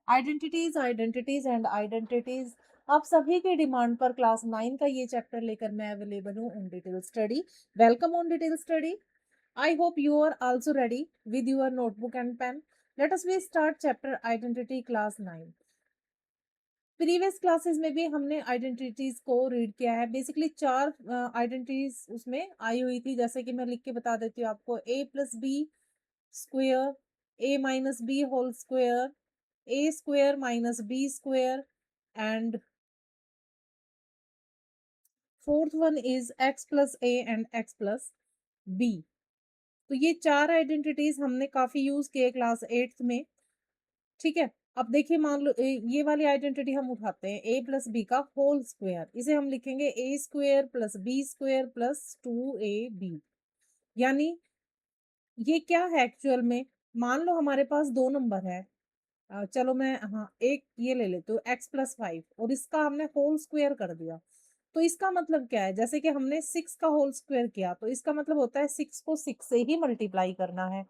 Identities identities and identities. आप सभी की डिमांड पर क्लास 9 का ये चैप्टर लेकर मैं अवेलेबल हूँ on detail study. Welcome on detail study. I hope you are also ready with your notebook and pen. Let us we start chapter identity class 9। Previous classes में भी हमने identities को read किया है। Basically चार identities उसमें आई हुई थी, जैसे कि मैं लिख के बता देती हूँ आपको। A plus B square, A minus B whole square, A square minus B square, and fourth one is X plus A and X plus B. तो ये चार आइडेंटिटीज हमने काफी यूज किए क्लास 8th में। ठीक है, अब देखिए, मान लो ये वाली आइडेंटिटी हम उठाते हैं, ए प्लस बी का होल स्क्वायर। इसे हम लिखेंगे A square plus B square plus 2ab। यानी ये क्या है एक्चुअल में? मान लो हमारे पास दो नंबर है। चलो मैं, हाँ, एक ये ले लेती हूँ x+5, और इसका हमने होल स्क्वायर कर दिया। तो इसका मतलब क्या है? जैसे कि हमने 6 का होल स्क्वायर किया, तो इसका मतलब होता है 6 को 6 से ही मल्टीप्लाई करना है।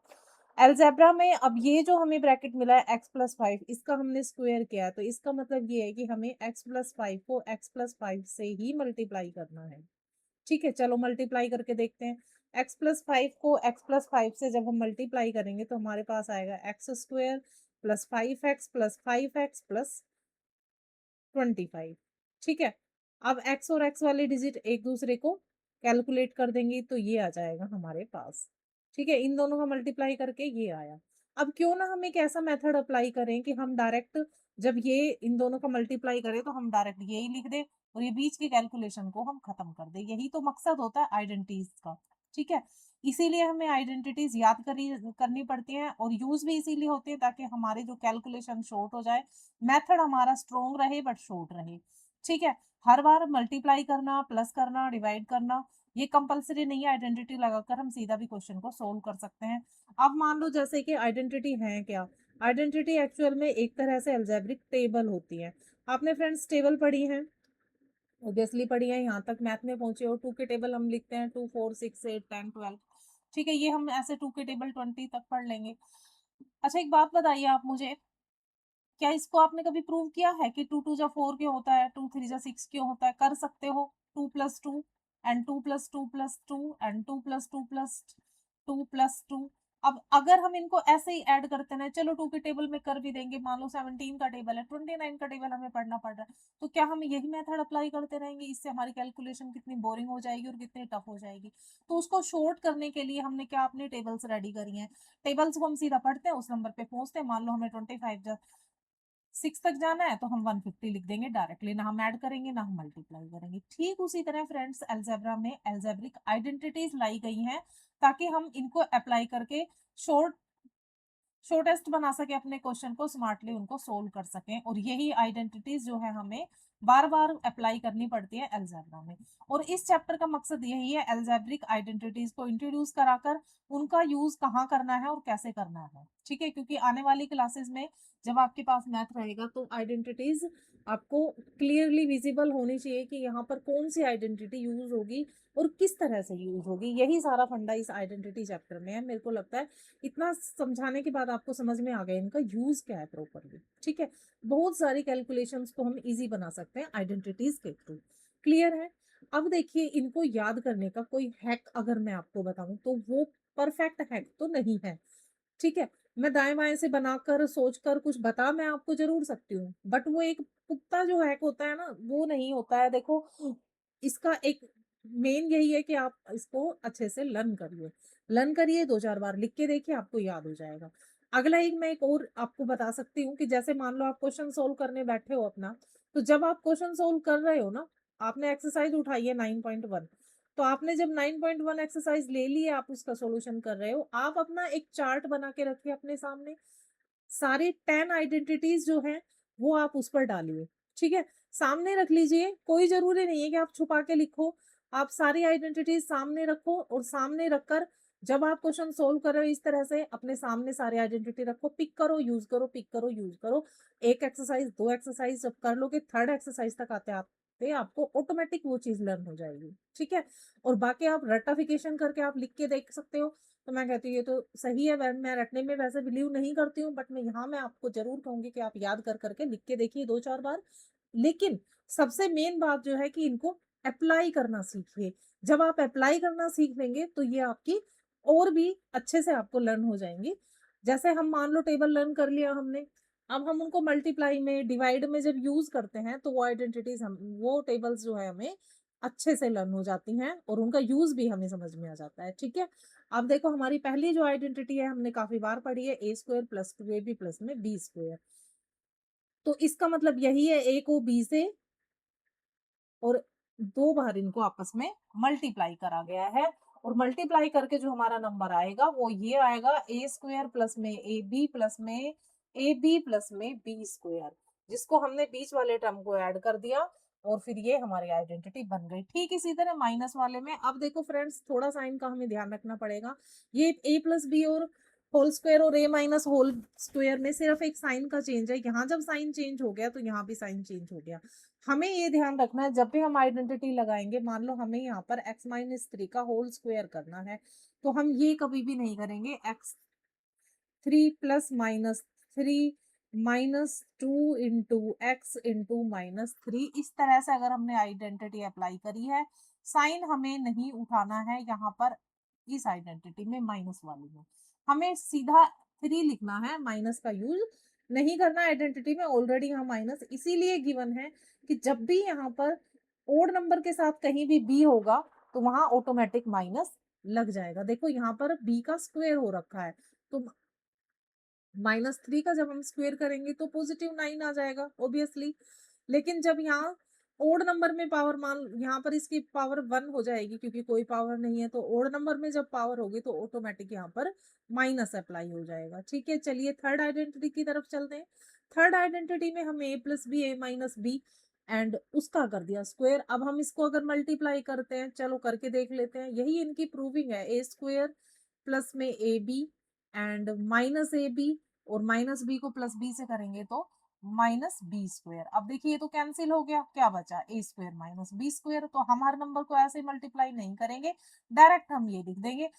अलजेब्रा में अब ये जो हमें ब्रैकेट मिला है x+5, इसका हमने स्क्वायर किया, तो इसका मतलब ये है कि हमें x+5 को x+5 से ही मल्टीप्लाई करना है। ठीक है, चलो मल्टीप्लाई करके देखते हैं। x+5 को x+5 से जब हम मल्टीप्लाई करेंगे तो हमारे पास आएगा x² plus 5x plus 5x plus 25। ठीक है, अब x और x वाले डिजिट एक दूसरे को कैलकुलेट कर देंगे तो ये आ जाएगा हमारे पास। ठीक है, इन दोनों का मल्टीप्लाई करके ये आया। अब क्यों ना हम एक ऐसा मेथड अप्लाई करें कि हम डायरेक्ट, जब ये इन दोनों का मल्टीप्लाई करें तो हम डायरेक्ट यही लिख दें और ये बीच की कैलकुलेशन को हम खत्म कर दें। यही तो मकसद होता है आइडेंटिटीज का। ठीक है, इसीलिए हमें आइडेंटिटीज याद करनी पड़ती हैं और यूज भी इसीलिए होती है ताकि हमारे जो कैलकुलेशन शॉर्ट हो जाए, मेथड हमारा स्ट्रोंग रहे बट शॉर्ट रहे। ठीक है, हर बार मल्टीप्लाई करना, प्लस करना, डिवाइड करना ये कंपलसरी नहीं है। आइडेंटिटी लगाकर हम सीधा भी क्वेश्चन को सोल्व कर सकते हैं। अब मान लो जैसे कि आइडेंटिटी है क्या? आइडेंटिटी एक्चुअल में एक तरह से अलजेब्रिक टेबल होती है। आपने फ्रेंड्स टेबल पढ़ी है, ऑब्वियसली पढ़ी है। यहाँ तक मैथ में पहुंचे हो, 2 के टेबल हम लिखते हैं, 2 4 6 8 10 12। ठीक है, ये हम ऐसे 2 के टेबल 20 तक पढ़ लेंगे। अच्छा, एक बात बताइए आप मुझे, क्या इसको आपने कभी प्रूव किया है कि 2 2 जा 4 क्यों होता है, 2 3 जा 6 क्यों होता है? कर सकते हो। 2 plus 2 and 2 plus 2 plus 2 and 2 plus 2 plus 2 plus 2। अब अगर हम इनको ऐसे ही ऐड करते हैं, चलो 2 के टेबल में कर भी देंगे, मान लो 17 का टेबल है, 29 का टेबल हमें पढ़ना पड़ रहा है, तो क्या हम यही मेथड अप्लाई करते रहेंगे? इससे हमारी कैलकुलेशन कितनी बोरिंग हो जाएगी और कितनी टफ हो जाएगी। तो उसको शॉर्ट करने के लिए हमने क्या, अपने टेबल्स रेडी करी हैं। टेबल्स को हम सीधा पढ़ते हैं, उस नंबर पे पहुंचते हैं। मान लो हमें 25 6 तक जाना है तो हम 150 लिख देंगे डायरेक्टली, ना हम ऐड करेंगे ना हम मल्टीप्लाई करेंगे। ठीक उसी तरह फ्रेंड्स, अलजेब्रा में अलजेब्रिक आइडेंटिटीज लाई गई हैं ताकि हम इनको अप्लाई करके शॉर्टेस्ट बना सके, अपने क्वेश्चन को स्मार्टली उनको सोल्व कर सकें। और यही आइडेंटिटीज जो है हमें बार बार अप्लाई करनी पड़ती है अलजेब्रा में। और इस चैप्टर का मकसद यही है, अलजेब्रिक आइडेंटिटीज को इंट्रोड्यूस कराकर उनका यूज कहाँ करना है और कैसे करना है। ठीक है, क्योंकि आने वाली क्लासेस में जब आपके पास मैथ रहेगा तो आइडेंटिटीज आपको क्लियरली विजिबल होनी चाहिए कि यहाँ पर कौन सी आइडेंटिटी यूज होगी और किस तरह से यूज होगी। यही सारा फंडा इस आइडेंटिटी चैप्टर में है। मेरे को लगता है इतना समझाने के बाद आपको समझ में आ गया इनका यूज क्या है प्रॉपरली। ठीक है, बहुत सारी कैलकुलेशंस को हम इजी बना सकते हैं आइडेंटिटीज के थ्रू। क्लियर है? अब देखिए, इनको याद करने का कोई हैक अगर मैं आपको बताऊं तो वो परफेक्ट हैक तो नहीं है। ठीक है, मैं दाएं बाएं से बनाकर सोचकर कुछ बता मैं आपको जरूर सकती हूँ, बट वो एक पुख्ता जो हैक होता है ना, वो नहीं होता है। देखो, इसका एक मेन यही है कि आप इसको अच्छे से लर्न करिए, 2 4 बार लिख के देखिए, आपको याद हो जाएगा। अगला मैं एक और आपको बता सकती हूँ कि जैसे मान लो आप क्वेश्चन सोल्व करने बैठे हो अपना, तो जब आप क्वेश्चन सोल्व कर रहे हो ना, आपने एक्सरसाइज उठाई है 9.1, तो आपने जब 9.1 एक्सरसाइज ले ली है, आप उसका सॉल्यूशन कर रहे हो, आप अपना एक चार्ट बना के रखिए अपने सामने। सारे 10 आइडेंटिटीज जो हैं वो आप उस पर डालिए। ठीक है, सामने रख लीजिए, कोई जरूरी नहीं है कि आप छुपा के लिखो। आप सारी आइडेंटिटीज सामने रखो और सामने रखकर जब आप क्वेश्चन सोल्व कर रहे हो, इस तरह से अपने सामने सारे आइडेंटिटी रखो, पिक करो, यूज करो, पिक करो, यूज करो। एक एक्सरसाइज, 2 एक्सरसाइज जब कर लोगे, 3rd एक्सरसाइज तक आते सकते, आपको ऑटोमेटिक वो चीज लर्न हो जाएगी, ठीक है। और बाकी आप रट्टाफिकेशन करके आप लिख के देख सकते हो, तो मैं कहती हूँ ये तो सही है। मैं रटने में वैसे बिलीव नहीं करती हूँ, बट मैं आपको जरूर कहूंगी कि आप याद कर करके लिख के देखिए 2-4 बार। लेकिन सबसे मेन बात जो है कि इनको अप्लाई करना सीखिए। जब आप अप्लाई करना सीख लेंगे तो ये आपकी और भी अच्छे से आपको लर्न हो जाएंगी। जैसे हम मान लो टेबल लर्न कर लिया हमने, अब हम उनको मल्टीप्लाई में, डिवाइड में जब यूज करते हैं तो वो आइडेंटिटीज हम, वो टेबल्स जो है हमें अच्छे से लर्न हो जाती हैं और उनका यूज भी हमें समझ में आ जाता है, ठीक है। अब देखो हमारी पहली जो आइडेंटिटी है हमने काफी बार पढ़ी है, ए स्क्वायर प्लस 2ab प्लस में बी स्क्वायर। तो इसका मतलब यही है, ए को बी से और 2 बार इनको आपस में मल्टीप्लाई करा गया है, और मल्टीप्लाई करके जो हमारा नंबर आएगा वो ये आएगा, ए स्क्वायर प्लस में ए बी प्लस में ए बी प्लस में बी स्क्वायर, जिसको हमने बीच वाले टर्म को ऐड कर दिया और फिर ये हमारी आइडेंटिटी बन गई। ठीक इसी तरह माइनस वाले में, अब देखो फ्रेंड्स थोड़ा साइन का हमें ध्यान रखना पड़ेगा। ये ए प्लस बी और होल स्क्वायर और ए माइनस होल स्क्वायर में सिर्फ एक साइन का चेंज है, यहाँ जब साइन चेंज हो गया तो यहाँ भी साइन चेंज हो गया। हमें ये ध्यान रखना है जब भी हम आइडेंटिटी लगाएंगे, मान लो हमें यहाँ पर x-3 का होल स्क्वायर करना है, तो हम ये कभी भी नहीं करेंगे x3 + -3 -2 इंटू x इंटू -3। इस तरह से अगर हमने आइडेंटिटी अप्लाई करी है, साइन हमें नहीं उठाना है यहाँ पर, इस आइडेंटिटी में माइनस वाली में हमें सीधा 3 लिखना है, माइनस का यूज नहीं करना। आइडेंटिटी में ऑलरेडी यहाँ माइनस इसीलिए गिवन है कि जब भी यहाँ पर ओड नंबर के साथ कहीं भी बी होगा तो वहां ऑटोमेटिक माइनस लग जाएगा। देखो यहाँ पर बी का स्क्वायर हो रखा है, तो -3 का जब हम स्क्वायर करेंगे तो +9 आ जाएगा ऑब्वियसली। लेकिन जब यहाँ ओड नंबर में पावर, मान यहाँ पर इसकी पावर 1 हो जाएगी क्योंकि कोई पावर नहीं है, तो ओड नंबर में जब पावर होगी तो ऑटोमेटिक यहाँ पर माइनस अप्लाई हो जाएगा, ठीक है। चलिए थर्ड आइडेंटिटी की तरफ चलते हैं। थर्ड आइडेंटिटी में हम a + b a - b and उसका कर दिया स्क्वायर। अब हम इसको अगर मल्टीप्लाई करते हैं, चलो करके देख लेते हैं, यही इनकी प्रूविंग है। a² प्लस में ab एंड -ab और -b को +b से करेंगे तो -b²। अब देखिए ये तो कैंसिल हो गया, क्या बचा, a² - b²। तो हम हर नंबर को ऐसे मल्टीप्लाई नहीं करेंगे, डायरेक्ट हम ये लिख देंगे।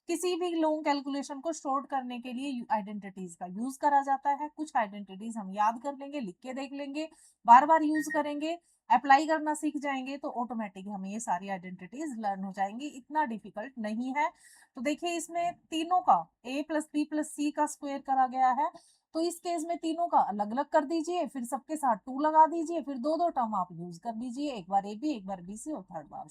किसी भी लॉन्ग कैलकुलेशन को शॉर्ट करने के लिए आइडेंटिटीज का यूज करा जाता है। कुछ आइडेंटिटीज हम याद कर लेंगे, लिख के देख लेंगे, बार बार यूज करेंगे, अप्लाई करना सीख जाएंगे तो ऑटोमेटिक हमें ये सारी आइडेंटिटीज लर्न हो जाएंगी, इतना डिफिकल्ट नहीं है। तो देखिए इसमें तीनों का a + b + c का स्क्वायर करा गया है, तो इस केस में तीनों का अलग अलग कर दीजिए, फिर सबके साथ 2 लगा दीजिए, फिर दो दो टर्म आप यूज कर दीजिए, एक बार ए बी एक बार बी सी और थर्ड बार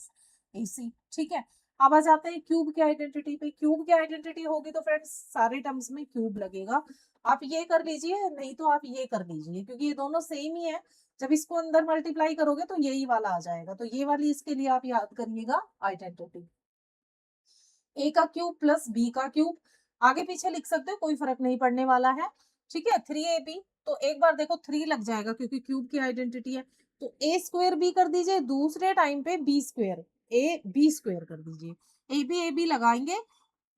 ए सी, ठीक है। अब आ जाते हैं क्यूब की आइडेंटिटी पे। क्यूब की आइडेंटिटी होगी तो फ्रेंड्स सारे टर्म्स में क्यूब लगेगा। आप ये कर लीजिए, नहीं तो आप ये कर लीजिए, क्योंकि ये दोनों सेम ही है। जब इसको अंदर मल्टीप्लाई करोगे तो यही वाला आ जाएगा, तो ये वाली इसके लिए आप याद करिएगा आइडेंटिटी, ए का क्यूब प्लस बी का क्यूब। आगे पीछे लिख सकते हो, कोई फर्क नहीं पड़ने वाला है, ठीक है। 3ab, तो एक बार देखो 3 लग जाएगा क्योंकि क्यूब की आइडेंटिटी है, तो a² b कर दीजिए, दूसरे टाइम पे b² a b² कर दीजिए। ए बी लगाएंगे,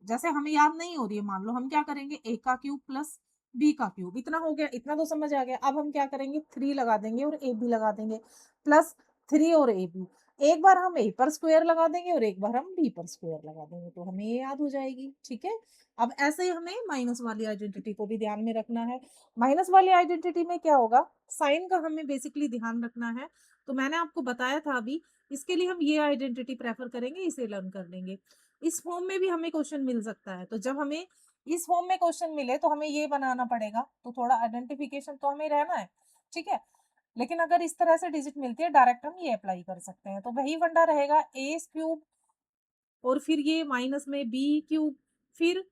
जैसे हमें याद नहीं हो रही है, मान लो हम क्या करेंगे, ए का क्यूब प्लस बी का क्यूब, इतना हो गया, इतना तो समझ आ गया। अब हम क्या करेंगे, 3 लगा देंगे और ए बी लगा देंगे, प्लस 3 और ए बी। एक बार हम ए पर स्क्वायर लगा देंगे और एक बार हम बी पर स्क्वायर लगा देंगे, तो हमें ये याद हो जाएगी, ठीक है। अब ऐसे ही हमें माइनस वाली आइडेंटिटी को भी ध्यान में रखना है। माइनस वाली आइडेंटिटी में क्या होगा, साइन का हमें बेसिकली ध्यान रखना है। तो मैंने आपको बताया था अभी, इसके लिए हम ये आइडेंटिटी प्रेफर करेंगे, इसे लर्न कर लेंगे। इस फॉर्म में भी हमें क्वेश्चन मिल सकता है, तो जब हमें इस फॉर्म में क्वेश्चन मिले तो हमें ये बनाना पड़ेगा, तो थोड़ा आइडेंटिफिकेशन तो हमें रहना है, ठीक है। लेकिन अगर इस तरह से डिजिट मिलती है डायरेक्ट हम ये अप्लाई कर सकते हैं, तो वही फंडा रहेगा, a³ और फिर ये माइनस में b³ फिर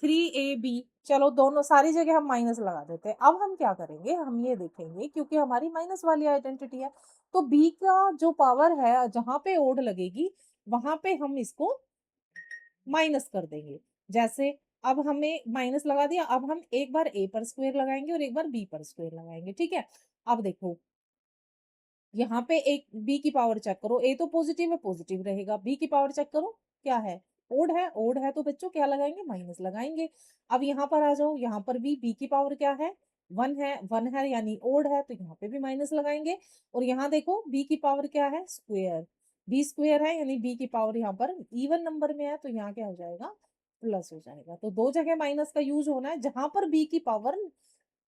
3ab। चलो दोनों सारी जगह हम माइनस लगा देते हैं। अब हम क्या करेंगे, हम ये देखेंगे, क्योंकि हमारी माइनस वाली आइडेंटिटी है, तो b का जो पावर है जहां पे ओड लगेगी वहां पे हम इसको माइनस कर देंगे। जैसे अब हमें माइनस लगा दिया, अब हम एक बार a पर स्क्वायर लगाएंगे और एक बार b पर स्क्वायर लगाएंगे, ठीक है। अब देखो यहाँ पे एक b की पावर चेक करो, a तो पॉजिटिव है, पॉजिटिव रहेगा, b की पावर चेक करो क्या है, ओड है तो बच्चों क्या लगाएंगे, माइनस लगाएंगे। अब यहाँ पर आ जाओ, यहाँ पर भी b की पावर क्या है, वन है यानी ओड है, तो यहाँ पे भी माइनस लगाएंगे। और यहाँ देखो बी की पावर क्या है, स्क्वायर, बी स्क्वायर है यानी बी की पावर यहाँ पर इवन नंबर में है, तो यहाँ क्या हो जाएगा, प्लस हो जाएगा। तो दो जगह माइनस का यूज होना है जहां पर बी की पावर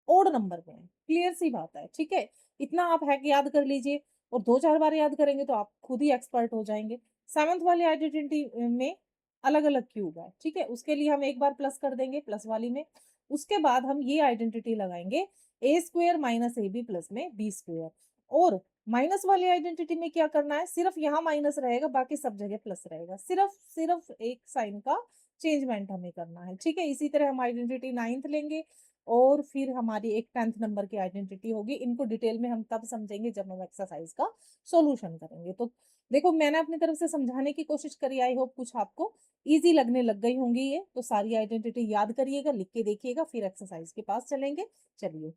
ओड नंबर में है। क्लियर सी बात है, ठीक है। इतना आप हैक याद कर लीजिए, और दो चार बार याद करेंगे तो आप खुद ही एक्सपर्ट हो जाएंगे। सेवंथ वाली आइडेंटिटी में अलग अलग क्यूब है, ठीक है, उसके लिए हम एक बार प्लस कर देंगे प्लस वाली में। उसके बाद हम ये आइडेंटिटी लगाएंगे A square minus A B plus में बी स्क्वेयर। और माइनस वाली आइडेंटिटी में क्या करना है, सिर्फ यहाँ माइनस रहेगा, बाकी सब जगह प्लस रहेगा, सिर्फ सिर्फ एक साइन का चेंजमेंट हमें करना है, ठीक है। इसी तरह हम आइडेंटिटी नाइन्थ लेंगे, और फिर हमारी एक 10th नंबर की आइडेंटिटी होगी। इनको डिटेल में हम तब समझेंगे जब हम एक्सरसाइज का सॉल्यूशन करेंगे। तो देखो मैंने अपनी तरफ से समझाने की कोशिश करी, आई होप कुछ आपको इजी लगने लग गई होंगी ये। तो सारी आइडेंटिटी याद करिएगा, लिख के देखिएगा, फिर एक्सरसाइज के पास चलेंगे। चलिए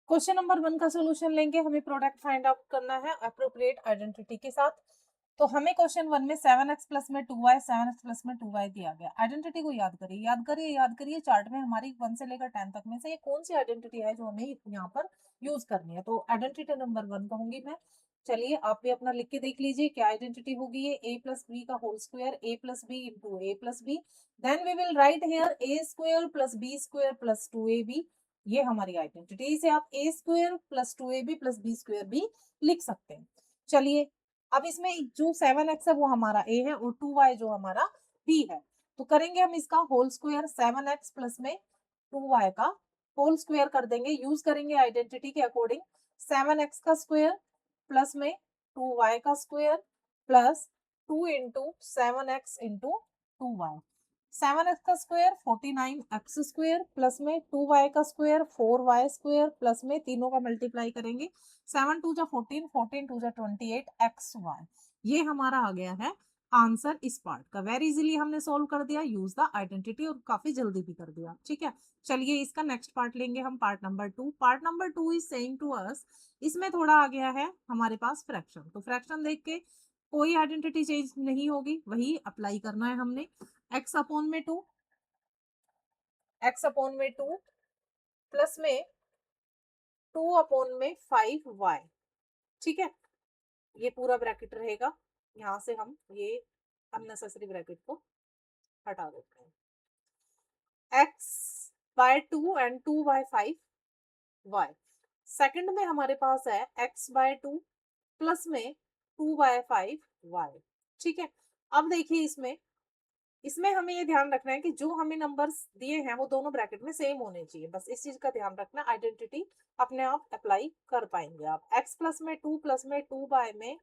क्वेश्चन नंबर 1 का सोल्यूशन लेंगे। हमें प्रोडक्ट फाइंड आउट करना है अप्रोप्रिएट आइडेंटिटी के साथ। तो हमें क्वेश्चन 1 में 7x प्लस में 2y 7x प्लस में 2y दिया गया। आइडेंटिटी को याद करिए, याद करिए, याद करिए। चार्ट में हमारी 1 से लेकर 10 तक में से ये कौन सी आइडेंटिटी है जो हमें यहाँ पर यूज करनी है। तो आइडेंटिटी नंबर 1 कहूंगी मैं। चलिए आप भी अपना लिख के देख लीजिए क्या आइडेंटिटी होगी ये, a प्लस बी का whole square, a plus B into A plus B. Then we will write here a square plus B square plus 2ab। ये हमारी आइडेंटिटी। इसे आप A square plus 2ab plus B square भी लिख सकते हैं। चलिए अब इसमें जो 7x है वो हमारा a है, और 2y जो हमारा b है। तो करेंगे हम इसका होल स्क्वायर, 7x प्लस में 2y का होल स्क्वायर कर देंगे, यूज करेंगे आइडेंटिटी के अकॉर्डिंग। 7x का स्क्वायर प्लस में 2y का square plus 2 into 7x into 2y। 7x का स्क्वायर 49x स्क्वायर प्लस में 2y का स्क्वायर 4y स्क्वायर प्लस में तीनों का मल्टीप्लाई करेंगे। 7 टू जा 14, 14 टू जा 28 xy। ये हमारा आ गया है आंसर इस पार्ट का। वेरी इजीली हमने सॉल्व कर दिया, यूज द आइडेंटिटी, और काफी जल्दी भी कर दिया, ठीक है। चलिए इसका नेक्स्ट पार्ट लेंगे हम, part number 2। Part number 2 is saying to us, इसमें थोड़ा आ गया है हमारे पास फ्रैक्शन। तो फ्रैक्शन देख के कोई आइडेंटिटी चेंज नहीं होगी, वही अप्लाई करना है हमने। x अपॉन में 2, x अपॉन में 2 प्लस में 2 अपॉन में 5y, ठीक है। ये पूरा ब्रैकेट रहेगा, यहाँ से हम ये अननेसेसरी ब्रैकेट को हटा देते हैं। x by 2 and 2 by 5y। Second में हमारे पास है x बाय 2 प्लस में 2 बाय 5y, ठीक है। अब देखिए इसमें इसमें हमें ये ध्यान रखना है कि जो हमें नंबर्स दिए हैं वो दोनों ब्रैकेट में सेम होने चाहिए, बस इस चीज का ध्यान रखना। आइडेंटिटी अपने आप अप्लाई कर पाएंगे आप। x प्लस में 2 प्लस में 2 बाय में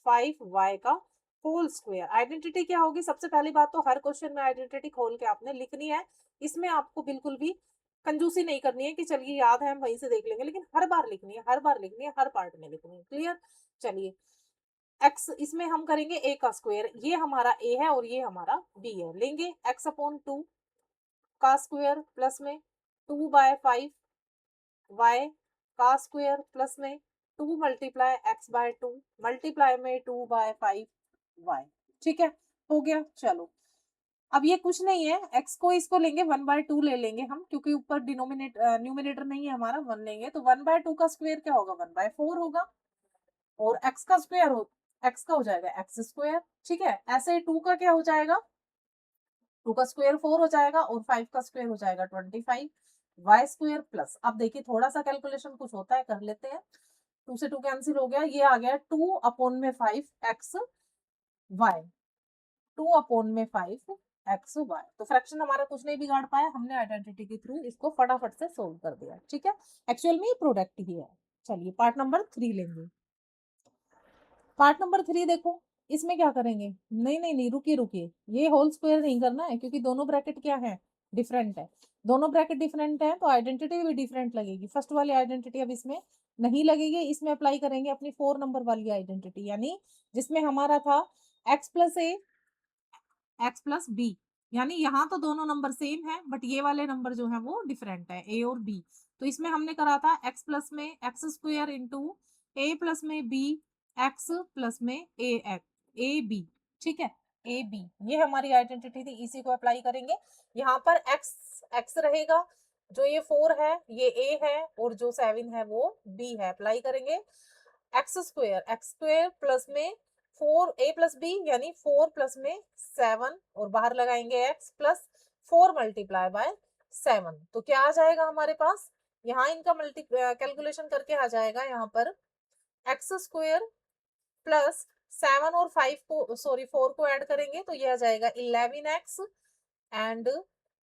5y का होल स्क्वायर। आइडेंटिटी क्या होगी, सबसे पहली बात तो हर क्वेश्चन में आइडेंटिटी खोल के आपने लिखनी है। इसमें आपको बिल्कुल भी कंजूसी नहीं करनी है कि चलिए याद है हम वहीं से देख लेंगे, लेकिन हर बार लिखनी है, हर बार लिखनी है, हर पार्ट में लिखनी है। क्लियर। चलिए x इसमें हम करेंगे a का स्क्वायर, ये हमारा a है और ये हमारा b है। लेंगे x अपॉन 2 का स्क्वायर प्लस में 2 बाय 5 y का स्क्वायर प्लस में 2 मल्टीप्लाई x बाय 2 मल्टीप्लाई में 2 बाय 5 y, ठीक है। हो गया। चलो अब ये कुछ नहीं है, x को इसको लेंगे 1 बाय 2 ले लेंगे हम, क्योंकि ऊपर न्यूमिनेटर नहीं है हमारा, 1 लेंगे तो 1 बाय 2 का स्क्वायर क्या होगा, 1 बाय 4 होगा। और x का स्क्वायर हो x का हो जाएगा x स्क्वायर, ठीक है। ऐसे 2 का क्या हो जाएगा, 2 का स्क्वायर 4 हो जाएगा, और 5 का स्क्वायर हो जाएगा 25 वाई स्क्वायर प्लस। अब देखिए थोड़ा सा कैलकुलेशन कुछ होता है, कर लेते हैं। 2 से 2 कैंसिल हो गया, ये आ गया 2 अपॉन में 5 एक्स वाई, 2 अपॉन में 5 एक्स वाई। तो फ्रैक्शन हमारा कुछ नहीं बिगाड़ पाया, हमने आइडेंटिटी के थ्रू इसको फटाफट से सोल्व कर दिया, ठीक है। एक्चुअल में ये प्रोडक्ट ही है। चलिए पार्ट नंबर 3 लेंगे। पार्ट नंबर 3 देखो, इसमें क्या करेंगे, नहीं नहीं नहीं, रुकिए रुकिए, ये होल स्क्वायर नहीं करना है, क्योंकि दोनों ब्रैकेट क्या है, डिफरेंट है। दोनों ब्रैकेट डिफरेंट है तो आइडेंटिटी भी डिफरेंट लगेगी। फर्स्ट वाली आइडेंटिटी अब इसमें नहीं लगेगी, इसमें अप्लाई करेंगे अपनी 4 नंबर वाली आइडेंटिटी, यानी जिसमें हमारा था x प्लस ए एक्स प्लस बी। यानी यहाँ तो दोनों नंबर सेम है, बट ये वाले नंबर जो है वो डिफरेंट है, ए और बी। तो इसमें हमने करा था x प्लस में x square into A plus में बी एक्स प्लस में ए बी, ठीक है। ए बी, ये हमारी आइडेंटिटी थी, इसी को अप्लाई करेंगे। यहाँ पर एक्स रहेगा, जो ये 4 है ये ए है और जो 7 है वो बी है। अप्लाई करेंगे एक्स स्क्वेयर प्लस में 4 ए प्लस बी यानी 4 प्लस में 7 और बाहर लगाएंगे एक्स प्लस 4 मल्टीप्लाई बाय 7। तो क्या आ जाएगा हमारे पास, यहाँ इनका मल्टी कैलकुलेशन करके आ जाएगा यहाँ पर एक्स स्क्वेयर प्लस 7 और 5 को सॉरी 4 को ऐड करेंगे तो ये आ जाएगा 11x एंड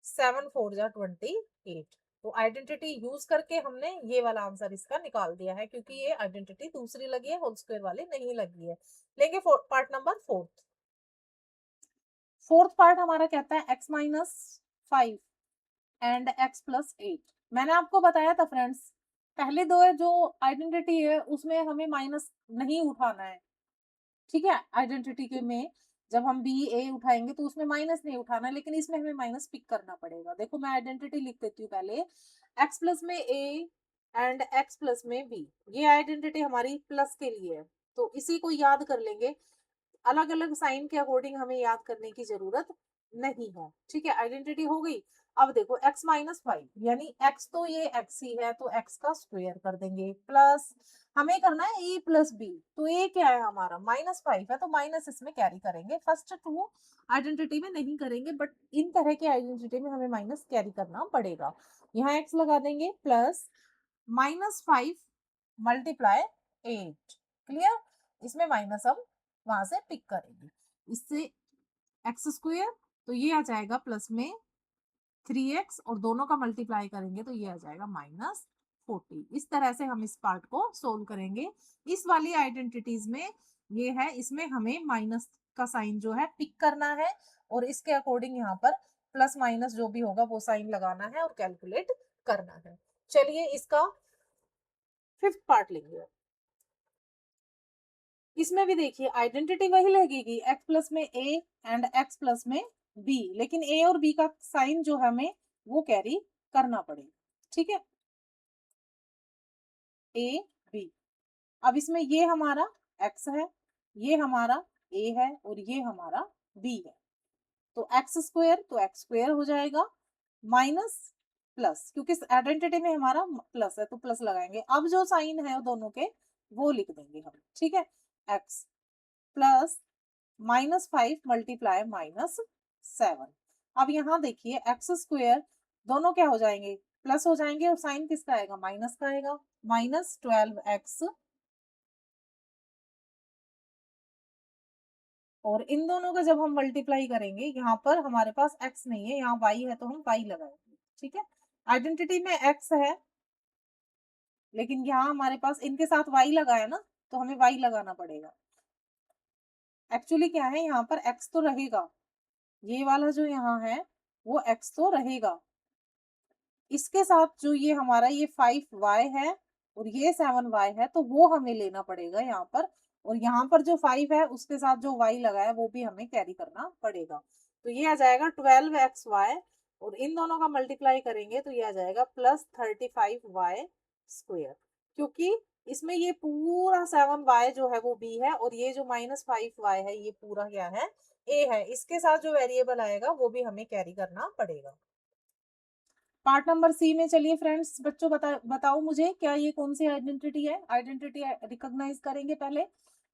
7 4 जा 28। तो आइडेंटिटी यूज करके हमने ये वाला आंसर इसका निकाल दिया है, क्योंकि ये आइडेंटिटी दूसरी लगी है, होल स्क्वायर वाली नहीं लगी है। लेंगे पार्ट नंबर फोर्थ पार्ट हमारा कहता है x minus 5 and x plus 8। मैंने आपको बताया था फ्रेंड्स, पहले दो है जो आइडेंटिटी है उसमें हमें माइनस नहीं उठाना है, ठीक है। आइडेंटिटी के में जब हम बी ए उठाएंगे तो उसमें माइनस नहीं उठाना, लेकिन इसमें हमें माइनस पिक करना पड़ेगा। देखो मैं आइडेंटिटी लिख देती हूँ पहले, एक्स प्लस में ए एंड एक्स प्लस में बी, ये आइडेंटिटी हमारी प्लस के लिए है, तो इसी को याद कर लेंगे। अलग अलग साइन के अकॉर्डिंग हमें याद करने की जरूरत नहीं है, ठीक है। आइडेंटिटी हो गई। अब देखो x माइनस 5 यानी x तो ये x ही है तो x का स्क्वायर कर देंगे, प्लस हमें करना है a प्लस बी, तो a क्या है हमारा -5 है तो माइनस इसमें कैरी करेंगे। फर्स्ट टू आइडेंटिटी में नहीं करेंगे, बट इन तरह के आइडेंटिटी में हमें माइनस कैरी करना पड़ेगा। यहाँ x लगा देंगे प्लस -5 मल्टीप्लाई 8, क्लियर। इसमें माइनस हम वहां से पिक करेंगे, इससे एक्स स्क्वायर तो ये आ जाएगा प्लस में 3x और दोनों का मल्टीप्लाई करेंगे तो ये आ जाएगा -40। इस तरह से हम इस पार्ट को सोल्व करेंगे। इस वाली आइडेंटिटीज में ये है, इसमें हमें माइनस का साइन जो है पिक करना है और इसके अकॉर्डिंग यहाँ पर प्लस माइनस जो भी होगा वो साइन लगाना है और कैलकुलेट करना है। चलिए इसका फिफ्थ पार्ट लेंगे। इसमें भी देखिए आइडेंटिटी वही लगेगी, x प्लस में a एंड x प्लस में b, लेकिन a और b का साइन जो हमें वो कैरी करना पड़ेगा, ठीक है। a b, अब इसमें ये हमारा x है, ये हमारा a है और ये हमारा b है, तो एक्स स्क्वायर तो एक्स स्क्वायर हो जाएगा माइनस प्लस, क्योंकि आइडेंटिटी में हमारा प्लस है तो प्लस लगाएंगे। अब जो साइन है दोनों के वो लिख देंगे हम, ठीक है। X plus -5 multiply -7। अब यहाँ देखिए एक्स स्क्वायर दोनों क्या हो जाएंगे, प्लस हो जाएंगे, और साइन किसका आएगा, माइनस का आएगा, -12x। और इन दोनों का जब हम मल्टीप्लाई करेंगे, यहाँ पर हमारे पास x नहीं है, यहाँ y है तो हम y लगाएंगे, ठीक है। आइडेंटिटी में x है लेकिन यहाँ हमारे पास इनके साथ y लगा है ना, तो हमें y लगाना पड़ेगा। एक्चुअली क्या है, यहाँ पर x तो रहेगा, ये वाला जो यहाँ है वो x तो रहेगा, इसके साथ जो ये हमारा ये 5y है और ये 7y है तो वो हमें लेना पड़ेगा यहाँ पर, और यहाँ पर जो 5 है उसके साथ जो y लगा है वो भी हमें कैरी करना पड़ेगा। तो ये आ जाएगा 12xy और इन दोनों का मल्टीप्लाई करेंगे तो ये आ जाएगा +35y स्क्वायर, क्योंकि इसमें ये पूरा 7y जो है वो b है और ये जो -5y है ये पूरा क्या है, a है। इसके साथ जो वेरिएबल आएगा वो भी हमें कैरी करना पड़ेगा। पार्ट नंबर सी में चलिए फ्रेंड्स, बच्चों बताओ मुझे क्या ये कौन सी आइडेंटिटी है। आइडेंटिटी रिकॉग्नाइज करेंगे पहले।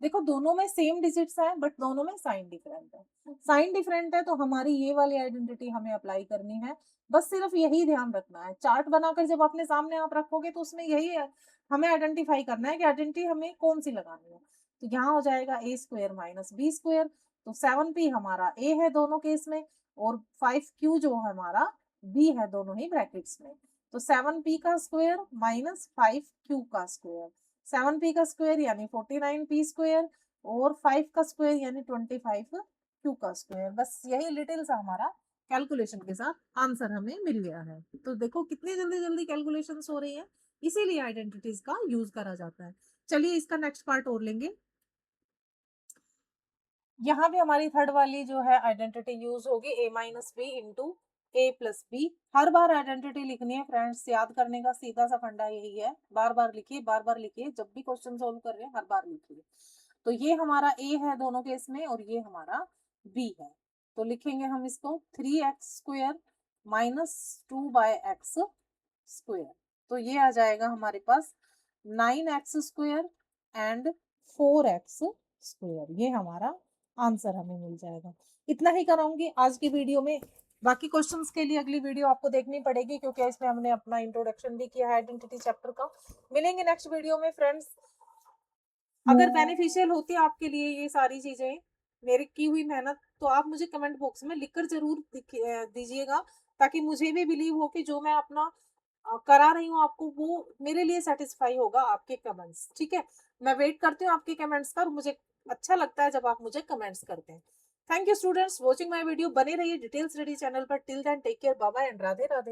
देखो दोनों में सेम डिजिट्स है बट दोनों में साइन डिफरेंट है। साइन डिफरेंट है तो हमारी ये वाली आइडेंटिटी हमें अप्लाई करनी है, बस सिर्फ यही ध्यान रखना है। चार्ट बनाकर जब अपने सामने आप रखोगे तो उसमें यही है, हमें आइडेंटिफाई करना है कि आइडेंटिटी हमें कौन सी लगानी है। तो यहाँ हो जाएगा a square minus B square, तो 7p हमारा a है दोनों केस में और 5q जो हमारा b है दोनों ही ब्रैकेट्स में। तो 7p का स्क्वायर माइनस 5q का स्क्वायर, 7p का स्क्वायर यानी 49p स्क्वायर और 5 का स्क्वायर यानी 25q का स्क्वायर। बस यही डिटेल सा हमारा कैलकुलेशन के साथ आंसर हमें मिल गया है। तो देखो कितनी जल्दी जल्दी कैलकुलेशन हो रही है, इसीलिए आइडेंटिटीज का यूज करा जाता है। चलिए इसका नेक्स्ट पार्ट और लेंगे। यहाँ भी हमारी थर्ड वाली जो है आइडेंटिटी यूज होगी a minus B into A plus B. हर बार आइडेंटिटी लिखनी है फ्रेंड्स, याद करने का सीधा सा फंडा यही है, बार बार लिखिए बार बार लिखिए, जब भी क्वेश्चन सोल्व कर रहे हैं हर बार लिखिए। तो ये हमारा a है दोनों केस में और ये हमारा बी है। तो लिखेंगे हम इसको 3x² माइनस 2/x²। तो ये आ जाएगा हमारे पास 9x² एंड 4x²। ये हमारा आंसर हमें मिल जाएगा। इतना ही कराऊंगी आज की वीडियो में। बाकी क्वेश्चंस के लिए अगली वीडियो आपको देखनी पड़ेगी, क्योंकि इसमें हमने अपना इंट्रोडक्शन भी किया है आइडेंटिटी चैप्टर का। मिलेंगे नेक्स्ट वीडियो में फ्रेंड्स। अगर बेनिफिशियल होती है आपके लिए ये सारी चीजें, मेरी की हुई मेहनत, तो आप मुझे कमेंट बॉक्स में लिखकर जरूर दीजिएगा, ताकि मुझे भी बिलीव हो कि जो मैं अपना करा रही हूँ आपको, वो मेरे लिए सेटिस्फाई होगा आपके कमेंट्स। ठीक है, मैं वेट करती हूँ आपके कमेंट्स का, और मुझे अच्छा लगता है जब आप मुझे कमेंट्स करते हैं। Thank you students watching my video. बने रहिए डिटेल स्टडी चैनल पर। Till then take care, bye bye and Radhe Radhe.